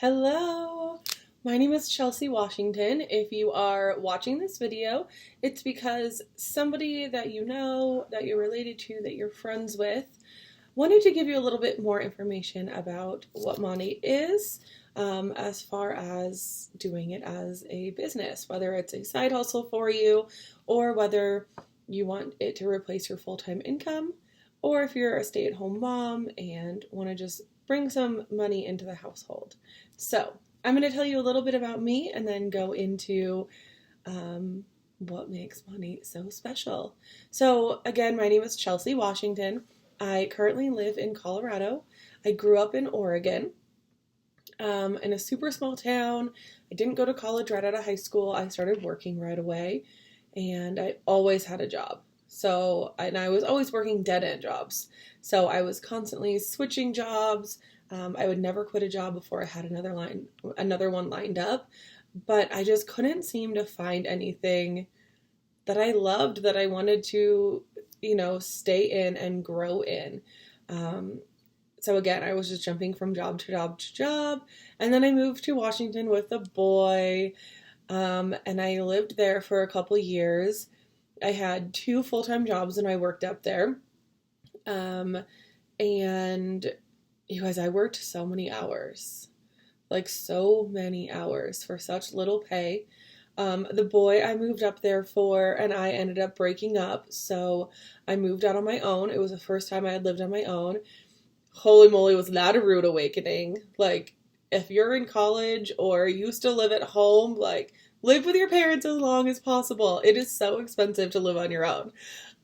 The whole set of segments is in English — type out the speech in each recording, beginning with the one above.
Hello, my name is Chelsea Washington. If you are watching this video, it's because somebody that you know, that you're related to, that you're friends with, wanted to give you a little bit more information about what Monat is, as far as doing it as a business, whether it's a side hustle for you or whether you want it to replace your full-time income, or if you're a stay-at-home mom and want to just bring some money into the household. So I'm going to tell you a little bit about me and then go into what makes Monat so special. So again, my name is Chelsea Washington. I currently live in Colorado. I grew up in Oregon, in a super small town. I didn't go to college right out of high school. I started working right away, and I always had a job. And I was always working dead-end jobs. So I was constantly switching jobs. I would never quit a job before I had another one lined up. But I just couldn't seem to find anything that I loved, that I wanted to, stay in and grow in. So again, I was just jumping from job to job to job. And then I moved to Washington with a boy. And I lived there for a couple years. I had 2 full-time jobs when I worked up there. And you guys, I worked so many hours, like so many hours for such little pay. The boy I moved up there for and I ended up breaking up, so I moved out on my own. It was the first time I had lived on my own. Holy moly, was that a rude awakening. Like, if you're in college or you still live at home, like, live with your parents as long as possible. It is so expensive to live on your own.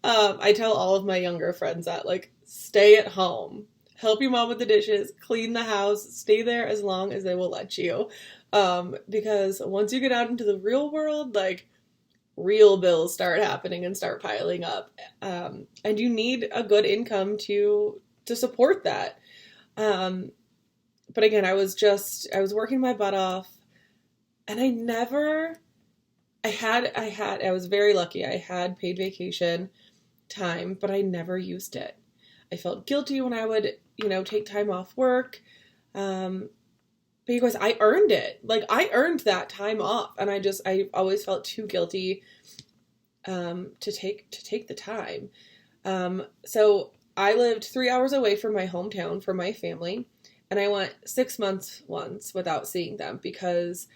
I tell all of my younger friends that, like, stay at home. Help your mom with the dishes, clean the house, stay there as long as they will let you. Because once you get out into the real world, like, real bills start happening and start piling up. And you need a good income to support that. But again, I was working my butt off, and I was very lucky. I had paid vacation time, but I never used it. I felt guilty when I would, take time off work. Because I earned it. Like, I earned that time off, and I always felt too guilty to take the time. So I lived 3 hours away from my hometown for my family, and I went 6 months once without seeing them because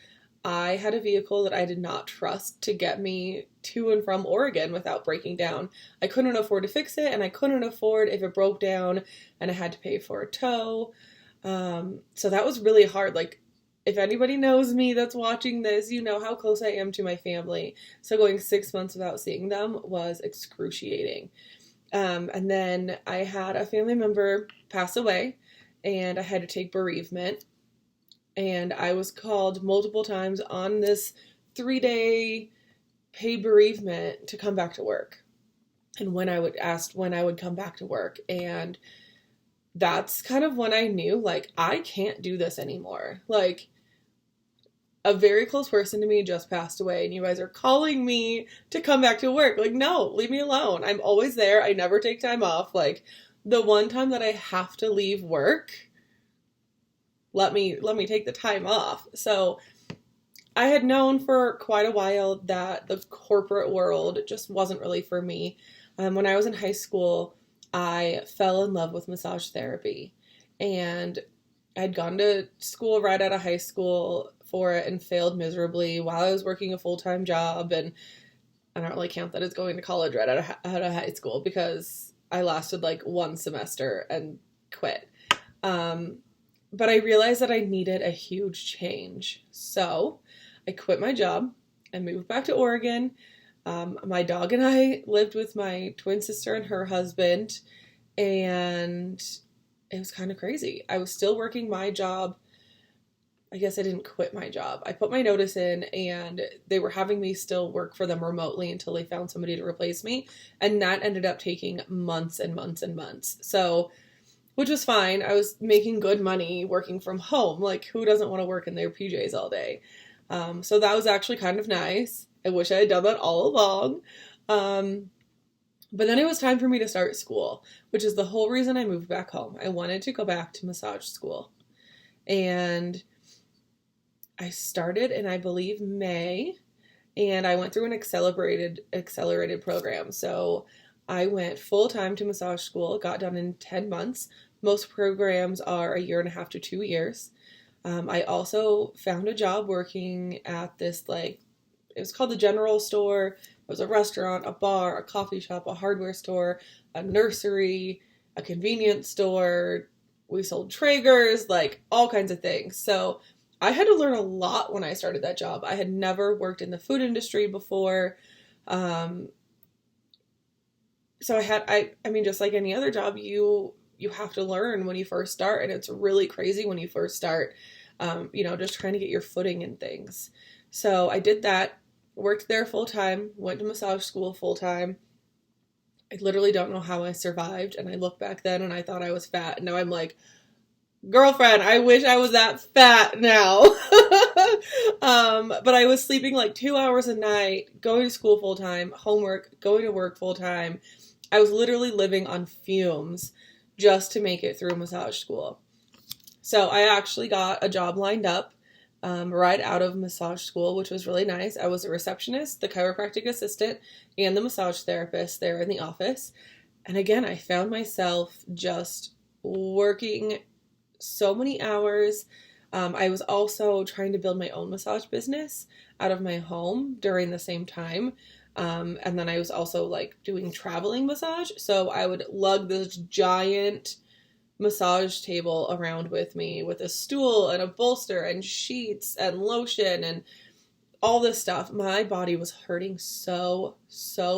I had a vehicle that I did not trust to get me to and from Oregon without breaking down. I couldn't afford to fix it, and I couldn't afford if it broke down and I had to pay for a tow. So that was really hard. Like, if anybody knows me that's watching this, you know how close I am to my family. So going 6 months without seeing them was excruciating. And then I had a family member pass away, and I had to take bereavement. And I was called multiple times on this 3-day paid bereavement to come back to work. And when I would come back to work. And that's kind of when I knew, like, I can't do this anymore. Like, a very close person to me just passed away, and you guys are calling me to come back to work. Like, no, leave me alone. I'm always there. I never take time off. Like, the one time that I have to leave work, let me take the time off. So I had known for quite a while that the corporate world just wasn't really for me. When I was in high school, I fell in love with massage therapy, and I'd gone to school right out of high school for it and failed miserably while I was working a full-time job. And I don't really count that as going to college right out of high school because I lasted like 1 semester and quit. But I realized that I needed a huge change. So I quit my job. I moved back to Oregon. My dog and I lived with my twin sister and her husband, and it was kind of crazy. I was still working my job. I guess I didn't quit my job. I put my notice in, and they were having me still work for them remotely until they found somebody to replace me. And that ended up taking months and months and months. So, which was fine. I was making good money working from home. Like, who doesn't want to work in their PJs all day? So that was actually kind of nice. I wish I had done that all along. But then it was time for me to start school, which is the whole reason I moved back home. I wanted to go back to massage school. And I started in, I believe, May, and I went through an accelerated program. So I went full time to massage school, got done in 10 months. Most programs are a year and a half to 2 years. I also found a job working at this, like, it was called the General Store. It was a restaurant, a bar, a coffee shop, a hardware store, a nursery, a convenience store. We sold Traegers, like all kinds of things. So I had to learn a lot when I started that job. I had never worked in the food industry before. So I mean, just like any other job, you have to learn when you first start, and it's really crazy when you first start, just trying to get your footing in things. So I did that, worked there full time, went to massage school full time. I literally don't know how I survived, and I look back then and I thought I was fat, and now I'm like, girlfriend, I wish I was that fat now. But I was sleeping like 2 hours a night, going to school full time, homework, going to work full time. I was literally living on fumes just to make it through massage school. So I actually got a job lined up right out of massage school, which was really nice. I was a receptionist, the chiropractic assistant, and the massage therapist there in the office. And again, I found myself just working so many hours. I was also trying to build my own massage business out of my home during the same time. And then I was also like doing traveling massage. So I would lug this giant massage table around with me with a stool and a bolster and sheets and lotion and all this stuff. My body was hurting so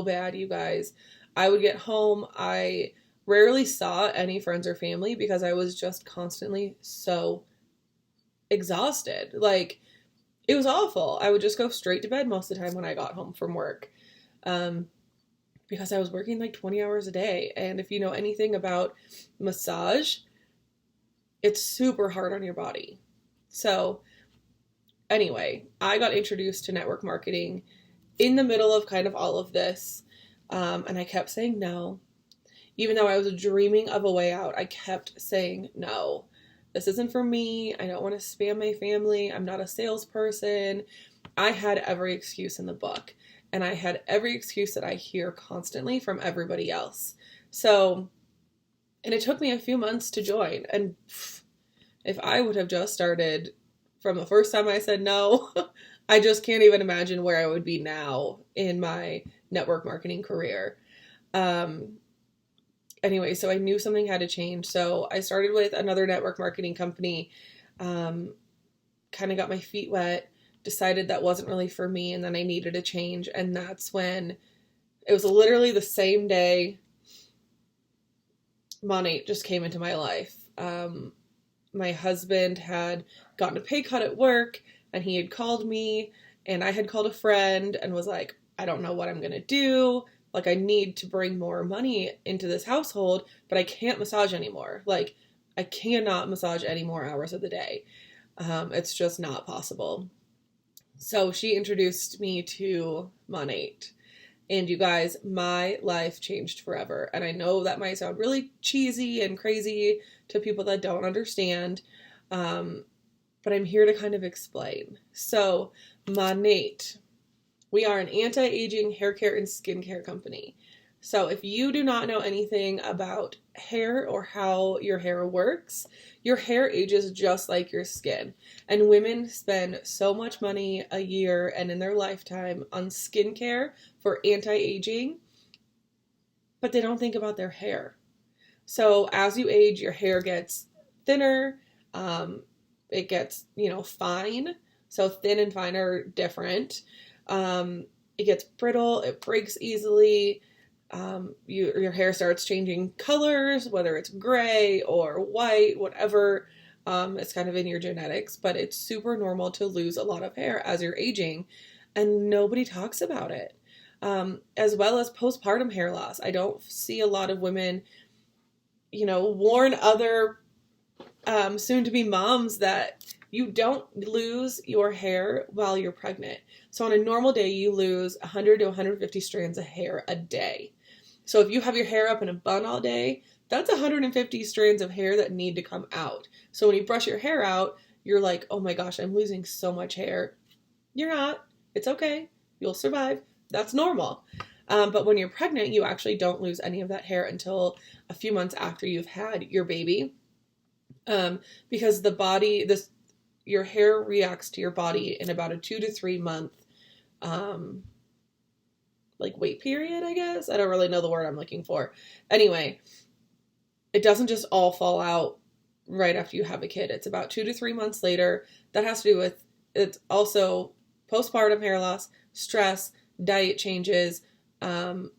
bad, you guys. I would get home. I rarely saw any friends or family because I was just constantly so exhausted. Like, it was awful. I would just go straight to bed most of the time when I got home from work. Because I was working like 20 hours a day. And if you know anything about massage, it's super hard on your body. So anyway, I got introduced to network marketing in the middle of kind of all of this. And I kept saying no. Even though I was dreaming of a way out, I kept saying no. This isn't for me. I don't want to spam my family. I'm not a salesperson. I had every excuse in the book. And I had every excuse that I hear constantly from everybody else. So, and it took me a few months to join. And if I would have just started from the first time I said no, I just can't even imagine where I would be now in my network marketing career. Anyway, so I knew something had to change. So I started with another network marketing company, kind of got my feet wet, decided that wasn't really for me, and then I needed a change. And that's when it was literally the same day Monat just came into my life. My husband had gotten a pay cut at work, and he had called me, and I had called a friend and was like, I don't know what I'm going to do. Like, I need to bring more money into this household, but I can't massage anymore. Like, I cannot massage any more hours of the day. It's just not possible. So she introduced me to Monat. And you guys, my life changed forever. And I know that might sound really cheesy and crazy to people that don't understand, but I'm here to kind of explain. So, Monat. We are an anti-aging hair care and skincare company. So if you do not know anything about hair or how your hair works, your hair ages just like your skin. And women spend so much money a year and in their lifetime on skincare for anti-aging, but they don't think about their hair. So as you age, your hair gets thinner, it gets, fine. So thin and fine are different. It gets brittle, it breaks easily, your hair starts changing colors, whether it's gray or white, whatever, it's kind of in your genetics, but it's super normal to lose a lot of hair as you're aging, and nobody talks about it. As well as postpartum hair loss. I don't see a lot of women, warn other, soon-to-be moms that you don't lose your hair while you're pregnant. So on a normal day, you lose 100 to 150 strands of hair a day. So if you have your hair up in a bun all day, that's 150 strands of hair that need to come out. So when you brush your hair out, you're like, oh my gosh, I'm losing so much hair. You're not. It's okay. You'll survive. That's normal. But when you're pregnant, you actually don't lose any of that hair until a few months after you've had your baby. Because the body, your hair reacts to your body in about a 2 to 3 month, like wait period, I guess. I don't really know the word I'm looking for. Anyway, it doesn't just all fall out right after you have a kid. It's about 2 to 3 months later. That has to do with, it's also postpartum hair loss, stress, diet changes, a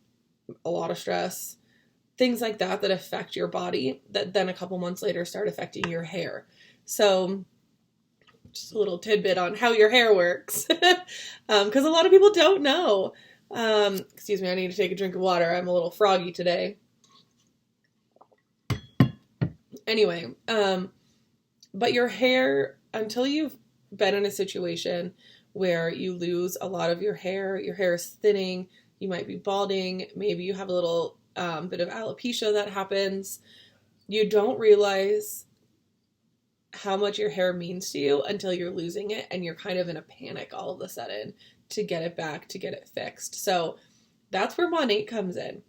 lot of stress, things like that affect your body that then a couple months later start affecting your hair. So just a little tidbit on how your hair works. Because a lot of people don't know. Excuse me, I need to take a drink of water. I'm a little froggy today. Anyway, but your hair, until you've been in a situation where you lose a lot of your hair is thinning, you might be balding, maybe you have a little bit of alopecia that happens, you don't realize how much your hair means to you until you're losing it and you're kind of in a panic all of a sudden to get it back, to get it fixed. So that's where Monat comes in.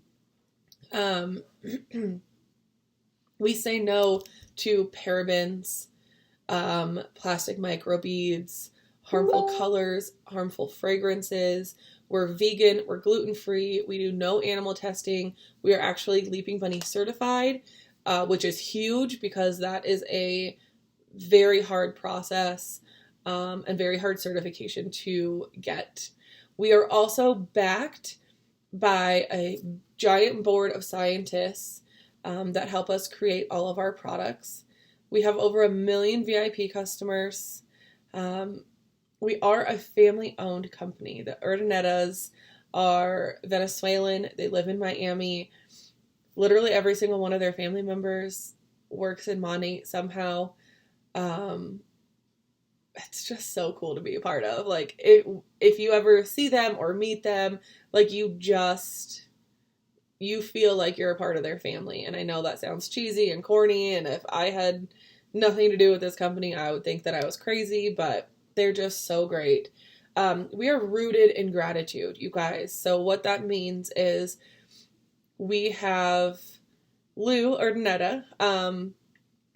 We say no to parabens, plastic microbeads, harmful colors, harmful fragrances. We're vegan, we're gluten-free, we do no animal testing. We are actually Leaping Bunny certified, which is huge because that is a very hard process and very hard certification to get. We are also backed by a giant board of scientists that help us create all of our products. We have over 1 million VIP customers. We are a family-owned company. The Urdanetas are Venezuelan. They live in Miami. Literally every single one of their family members works in Monat somehow. It's just so cool to be a part of. Like, if you ever see them or meet them, like, you feel like you're a part of their family. And I know that sounds cheesy and corny, and if I had nothing to do with this company, I would think that I was crazy, but they're just so great. We are rooted in gratitude, you guys. So what that means is we have Lou Urdaneta.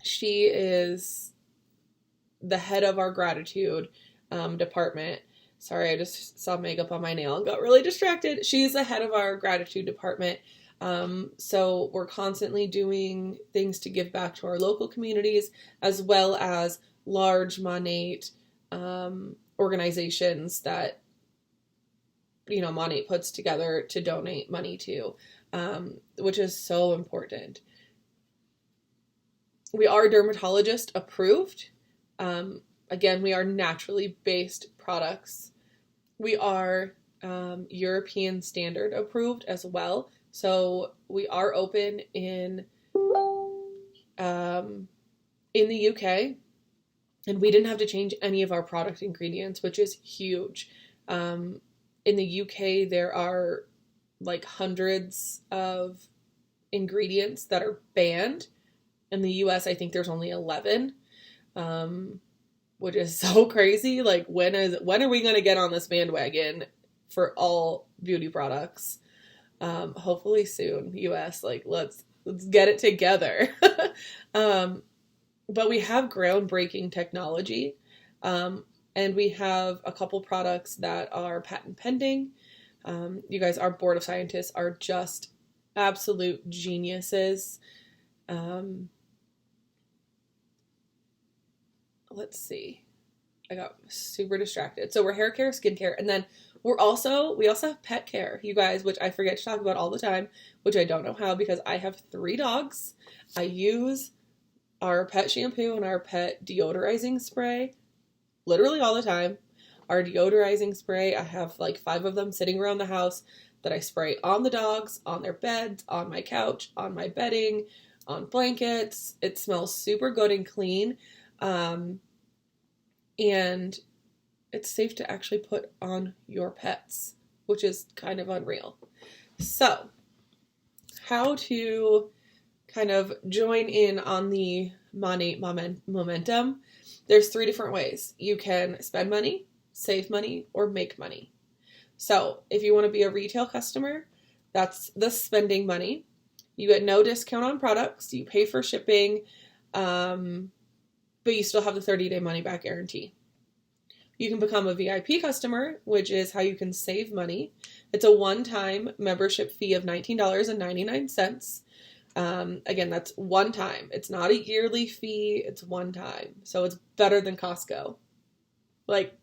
She is the head of our gratitude department. Sorry, I just saw makeup on my nail and got really distracted. She's the head of our gratitude department. So we're constantly doing things to give back to our local communities, as well as large Monat organizations that, Monat puts together to donate money to, which is so important. We are dermatologist approved. Again, we are naturally based products. We are European standard approved as well. So we are open in the UK, and we didn't have to change any of our product ingredients, which is huge. In the UK, there are like hundreds of ingredients that are banned. In the US, I think there's only 11, which is so crazy. Like, when are we going to get on this bandwagon for all beauty products? Hopefully soon, US, like, let's get it together. But we have groundbreaking technology, and we have a couple products that are patent pending. You guys, our board of scientists are just absolute geniuses. Let's see. I got super distracted. So we're hair care, skincare, and then we also have pet care, you guys, which I forget to talk about all the time, which I don't know how because I have 3 dogs. I use our pet shampoo and our pet deodorizing spray literally all the time. Our deodorizing spray, I have like 5 of them sitting around the house that I spray on the dogs, on their beds, on my couch, on my bedding, on blankets. It smells super good and clean. And it's safe to actually put on your pets, which is kind of unreal. So, how to kind of join in on the Monat momentum. there's 3 different ways. You can spend money, save money, or make money. So if you want to be a retail customer, that's the spending money. You get no discount on products. You pay for shipping, but you still have the 30-day money-back guarantee. You can become a VIP customer, which is how you can save money. It's a one-time membership fee of $19.99. Again, that's one time. It's not a yearly fee. It's one time. So it's better than Costco. Like,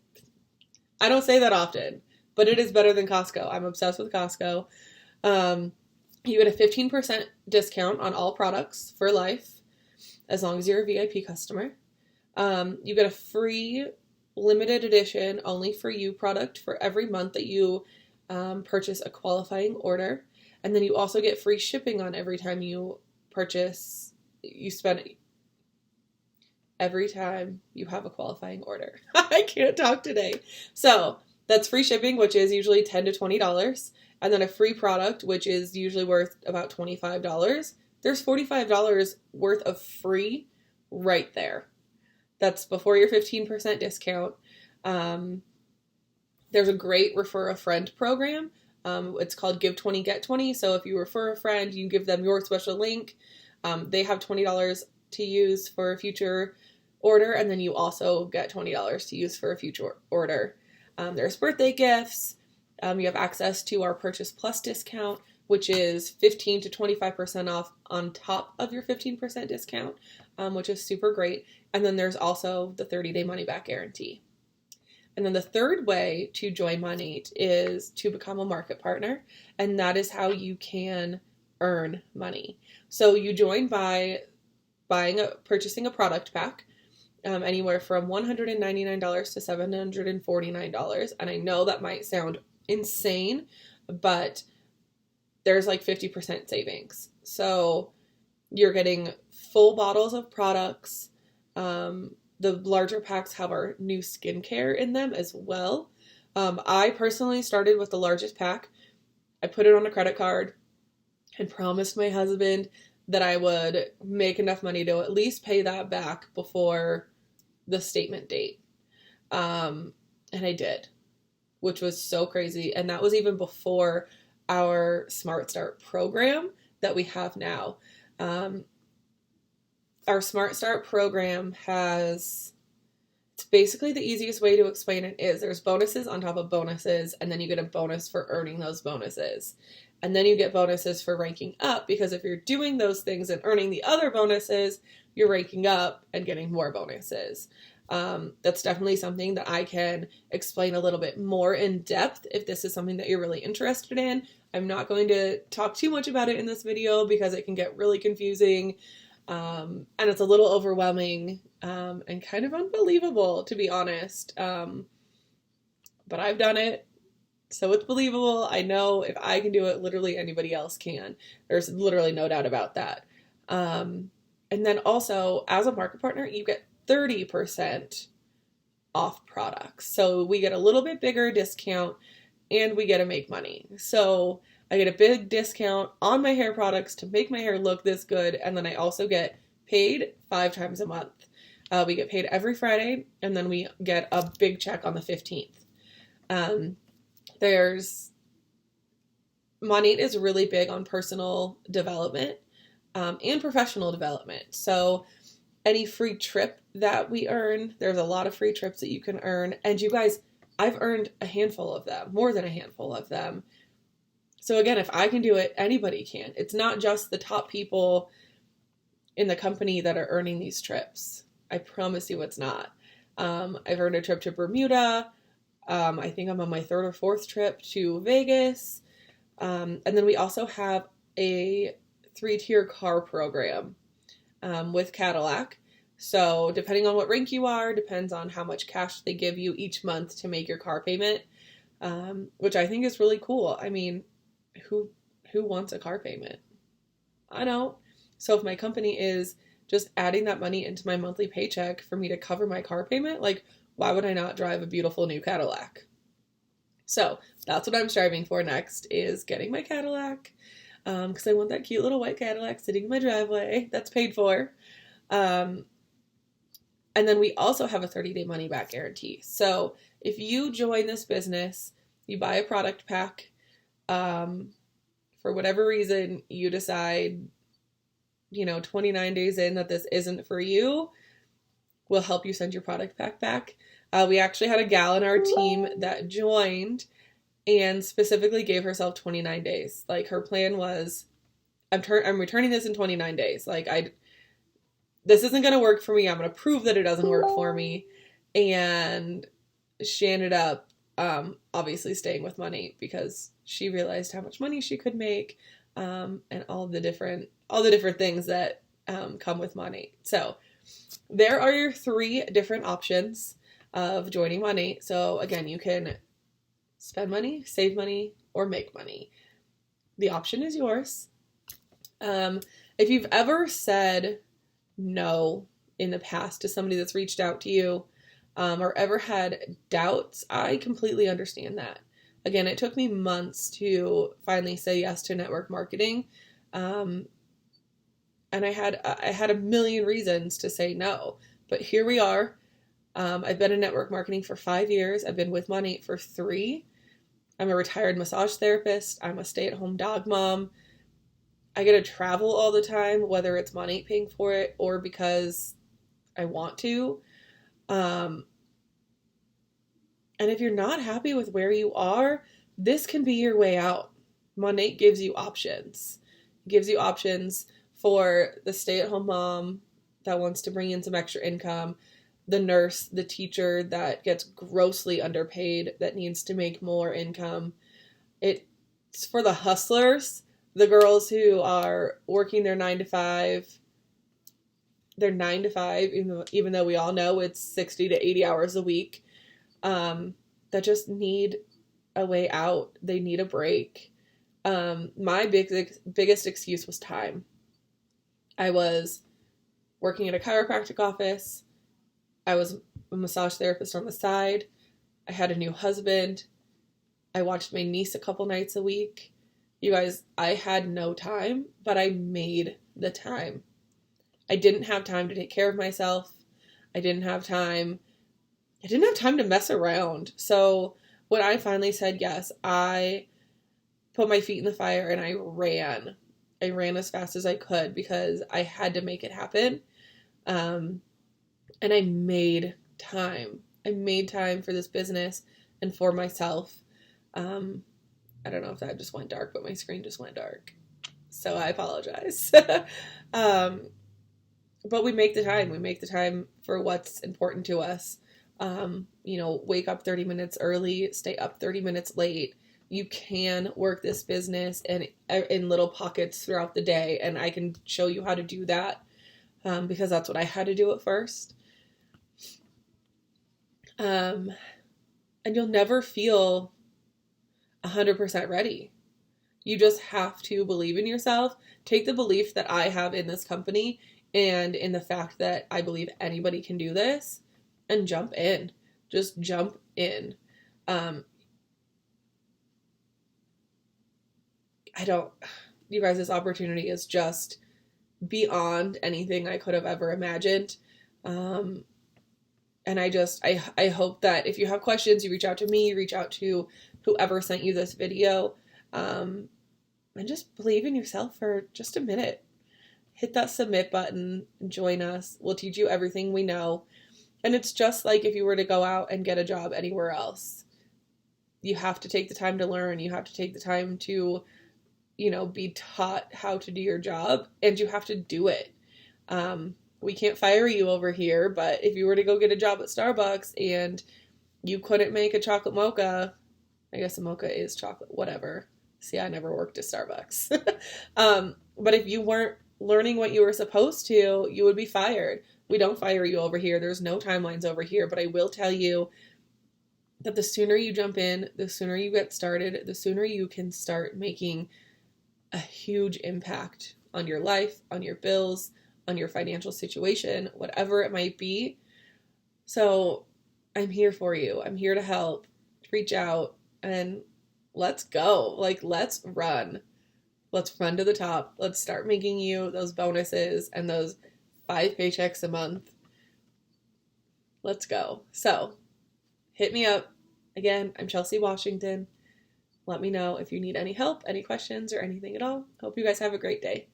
I don't say that often, but it is better than Costco. I'm obsessed with Costco. You get a 15% discount on all products for life, as long as you're a VIP customer. You get a free limited edition, only for you product for every month that you purchase a qualifying order. And then you also get free shipping on every time you purchase, you spend every time you have a qualifying order. I can't talk today. So that's free shipping, which is usually $10 to $20. And then a free product, which is usually worth about $25. There's $45 worth of free right there. That's before your 15% discount. There's a great refer a friend program. It's called Give 20, Get 20. So if you refer a friend, you give them your special link. They have $20 to use for a future order, and then you also get $20 to use for a future order. There's birthday gifts. You have access to our Purchase Plus discount, which is 15 to 25% off on top of your 15% discount, which is super great. And then there's also the 30-day money-back guarantee. And then the third way to join Monat is to become a market partner, and that is how you can earn money. So you join by purchasing a product pack, anywhere from $199 to $749. And I know that might sound insane, but there's like 50% savings. So you're getting full bottles of products. The larger packs have our new skincare in them as well. I personally started with the largest pack. I put it on a credit card and promised my husband that I would make enough money to at least pay that back before the statement date. And I did, which was so crazy. And that was even before our Smart Start program that we have now. Our Smart Start program it's basically the easiest way to explain it is there's bonuses on top of bonuses, and then you get a bonus for earning those bonuses. And then you get bonuses for ranking up, because if you're doing those things and earning the other bonuses, you're ranking up and getting more bonuses. That's definitely something that I can explain a little bit more in depth if this is something that you're really interested in. I'm not going to talk too much about it in this video because it can get really confusing. And it's a little overwhelming, and kind of unbelievable, to be honest. But I've done it, so it's believable. I know if I can do it, literally anybody else can. There's literally no doubt about that. And then also, as a market partner, you get 30% off products. So we get a little bit bigger discount, and we get to make money. So I get a big discount on my hair products to make my hair look this good, and then I also get paid 5 times a month. We get paid every Friday, and then we get a big check on the 15th. Monat is really big on personal development and professional development. So any free trip that we earn, there's a lot of free trips that you can earn. And you guys, I've earned a handful of them, more than a handful of them. So again, if I can do it, anybody can. It's not just the top people in the company that are earning these trips. I promise you it's not. I've earned a trip to Bermuda. I think I'm on my 3rd or 4th trip to Vegas. And then we also have a 3-tier car program with Cadillac. So depending on what rank you are, depends on how much cash they give you each month to make your car payment, which I think is really cool. I mean, who wants a car payment? I don't. So if my company is just adding that money into my monthly paycheck for me to cover my car payment, like, why would I not drive a beautiful new Cadillac? So that's what I'm striving for next, is getting my Cadillac, because I want that cute little white Cadillac sitting in my driveway that's paid for. And And then we also have a 30-day money back guarantee. So if you join this business, you buy a product pack, for whatever reason, you decide, 29 days in that this isn't for you, we'll help you send your product pack back. We actually had a gal in our team that joined and specifically gave herself 29 days. Like, her plan was, I'm returning this in 29 days. Like, this isn't going to work for me. I'm going to prove that it doesn't work for me. And she ended up, obviously staying with money because she realized how much money she could make, and all the different things that, come with money. So there are your 3 different options of joining money. So again, you can spend money, save money, or make money. The option is yours. If you've ever said no in the past to somebody that's reached out to you, or ever had doubts, I completely understand that. Again, it took me months to finally say yes to network marketing. And I had a million reasons to say no, but here we are. I've been in network marketing for 5 years. I've been with money for 3. I'm a retired massage therapist. I'm a stay-at-home dog mom. I get to travel all the time, whether it's money paying for it or because I want to. And if you're not happy with where you are, this can be your way out. Monat gives you options. It gives you options for the stay-at-home mom that wants to bring in some extra income, the nurse, the teacher that gets grossly underpaid, that needs to make more income. It's for the hustlers, the girls who are working their 9 to 5. They're 9 to 5, even though we all know it's 60 to 80 hours a week, that just need a way out. They need a break. My biggest excuse was time. I was working at a chiropractic office. I was a massage therapist on the side. I had a new husband. I watched my niece a couple nights a week. You guys, I had no time, but I made the time. I didn't have time to take care of myself. I didn't have time to mess around. So when I finally said yes, I put my feet in the fire and I ran. I ran as fast as I could because I had to make it happen. And I made time. I made time for this business and for myself. I don't know if that just went dark, but my screen just went dark. So I apologize. But we make the time. We make the time for what's important to us. Wake up 30 minutes early, stay up 30 minutes late. You can work this business in little pockets throughout the day, and I can show you how to do that, because that's what I had to do at first. And you'll never feel 100% ready. You just have to believe in yourself. Take the belief that I have in this company and in the fact that I believe anybody can do this, and jump in. Just jump in. You guys, this opportunity is just beyond anything I could have ever imagined. And I hope that if you have questions, you reach out to me, you reach out to whoever sent you this video, and just believe in yourself for just a minute. Hit that submit button, join us. We'll teach you everything we know. And it's just like if you were to go out and get a job anywhere else. You have to take the time to learn. You have to take the time to, be taught how to do your job, and you have to do it. We can't fire you over here, but if you were to go get a job at Starbucks and you couldn't make a chocolate mocha, I guess a mocha is chocolate, whatever. See, I never worked at Starbucks. But if you weren't learning what you were supposed to, you would be fired. We don't fire you over here. There's no timelines over here, but I will tell you that the sooner you jump in, the sooner you get started, the sooner you can start making a huge impact on your life, on your bills, on your financial situation, whatever it might be. So I'm here for you. I'm here to help. Reach out and let's go. Let's run. Let's run to the top. Let's start making you those bonuses and those 5 paychecks a month. Let's go. So hit me up. Again, I'm Chelsea Washington. Let me know if you need any help, any questions, or anything at all. Hope you guys have a great day.